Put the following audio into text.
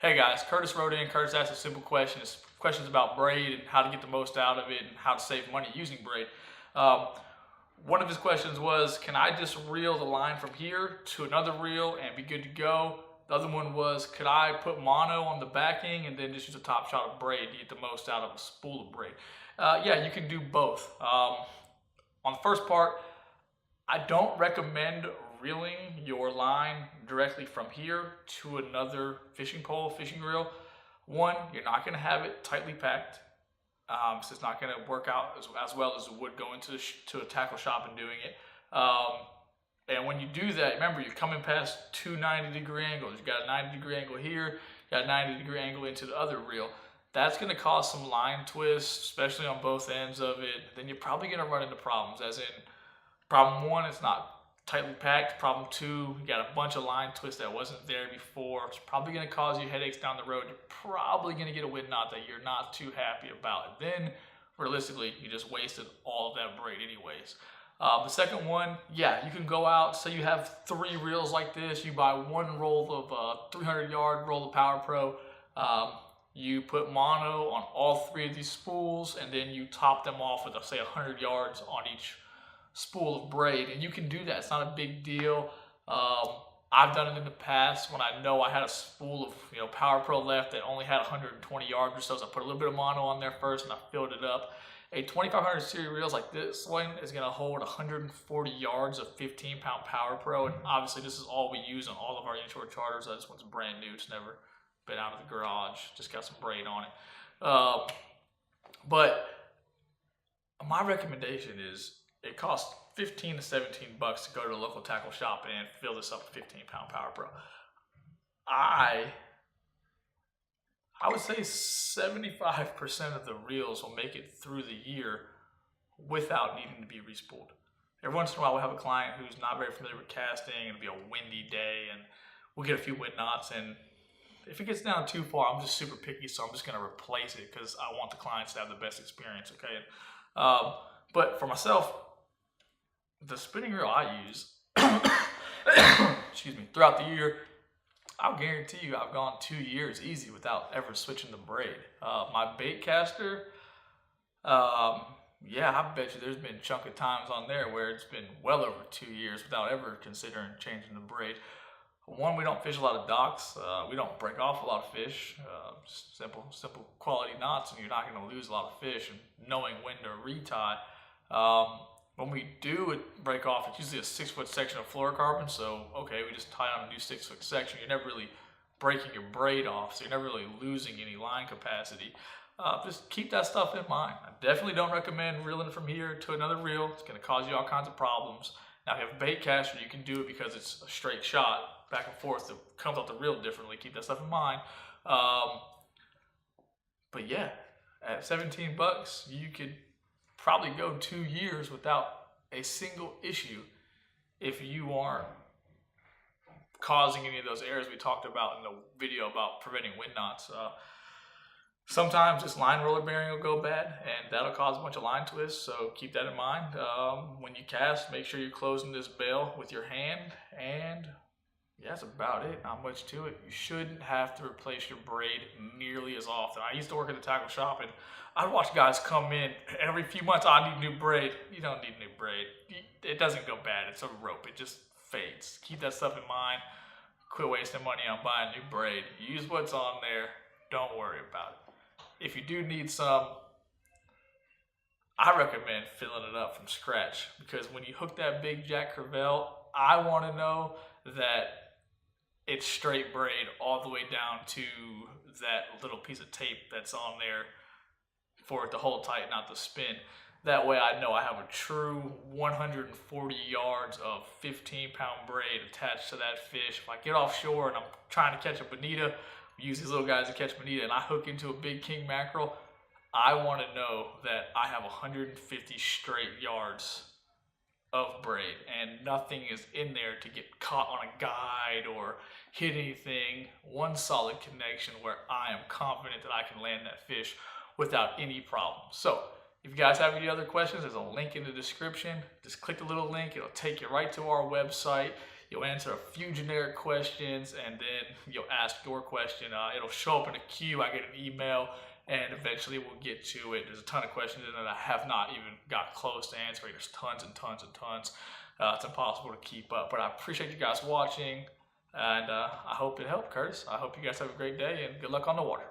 Hey guys, Curtis wrote in. Curtis asked a simple question. It's questions about braid and how to get the most out of it and how to save money using braid. Um, One of his questions was, can I just reel the line from here to another reel and be good to go? The other one was, could I put mono on the backing and then just use a top shot of braid to get the most out of a spool of braid? Yeah, you can do both. On the first part, I don't recommend reeling your line directly from here to another fishing pole, fishing reel. One, you're not going to have it tightly packed. So it's not going to work out as well as it would going to a tackle shop and doing it. And when you do that, remember you're coming past two 90-degree angles. You got a 90-degree angle here, you got a 90-degree angle into the other reel. That's going to cause some line twists, especially on both ends of it. Then you're probably going to run into problems, as in problem one, it's not tightly packed. Problem two, you got a bunch of line twists that wasn't there before. It's probably going to cause you headaches down the road. You're probably going to get a wind knot that you're not too happy about. Then, realistically, you just wasted all of that braid anyways. The second one, yeah, you can go out, say you have 3 reels like this, you buy one roll of 300-yard roll of Power Pro, you put mono on all 3 of these spools, and then you top them off with, say, 100 yards on each spool of braid, and you can do that. It's not a big deal. I've done it in the past when I know I had a spool of Power Pro left that only had 120 yards or so. So I put a little bit of mono on there first, and I filled it up. A 2500 series reels like this one is going to hold 140 yards of 15-pound Power Pro, and obviously this is all we use on all of our inshore charters. This one's brand new; it's never been out of the garage. Just got some braid on it. But my recommendation is, it costs 15 to 17 bucks to go to a local tackle shop and fill this up with 15-pound Power Pro. I would say 75% of the reels will make it through the year without needing to be respooled. Every once in a while we'll have a client who's not very familiar with casting, and it'll be a windy day and we'll get a few wind knots, and if it gets down too far, I'm just super picky, so I'm just going to replace it because I want the clients to have the best experience, okay? But for myself, the spinning reel I use, excuse me, throughout the year, I'll guarantee you I've gone 2 years easy without ever switching the braid. My bait caster, yeah, I bet you there's been a chunk of times on there where it's been well over 2 years without ever considering changing the braid. One, we don't fish a lot of docks. We don't break off a lot of fish. Simple quality knots, and you're not going to lose a lot of fish. And knowing when to retie. When we do break off, it's usually a 6-foot section of fluorocarbon. So, okay, we just tie on a new 6-foot section. You're never really breaking your braid off, so you're never really losing any line capacity. Just keep that stuff in mind. I definitely don't recommend reeling from here to another reel. It's going to cause you all kinds of problems. Now, if you have a bait caster, you can do it because it's a straight shot back and forth. It comes off the reel differently. Keep that stuff in mind. But yeah, at 17 bucks, you could probably go 2 years without a single issue if you aren't causing any of those errors we talked about in the video about preventing wind knots. Sometimes this line roller bearing will go bad, and that'll cause a bunch of line twists, so keep that in mind. When you cast, make sure you're closing this bail with your hand, and yeah, that's about it. Not much to it. You shouldn't have to replace your braid nearly as often. I used to work at the tackle shop, and I'd watch guys come in every few months. I need new braid. You don't need new braid. It doesn't go bad. It's a rope. It just fades. Keep that stuff in mind. Quit wasting money on buying new braid. Use what's on there. Don't worry about it. If you do need some, I recommend filling it up from scratch, because when you hook that big Jack Crevalle, I want to know that it's straight braid all the way down to that little piece of tape that's on there for it to hold tight, not to spin. That way I know I have a true 140 yards of 15-pound braid attached to that fish. If I get offshore and I'm trying to catch a bonita, we use these little guys to catch bonita, and I hook into a big king mackerel, I want to know that I have 150 straight yards of braid, and nothing is in there to get caught on a guide or hit anything. One solid connection where I am confident that I can land that fish without any problem. So if you guys have any other questions, there's a link in the description. Just click the little link. It'll take you right to our website. You'll answer a few generic questions, and then you'll ask your question. It'll show up in a queue. I get an email, and eventually we'll get to it. There's a ton of questions in it that I have not even got close to answering. There's tons and tons and tons. It's impossible to keep up. But I appreciate you guys watching, and I hope it helped, Curtis. I hope you guys have a great day, and good luck on the water.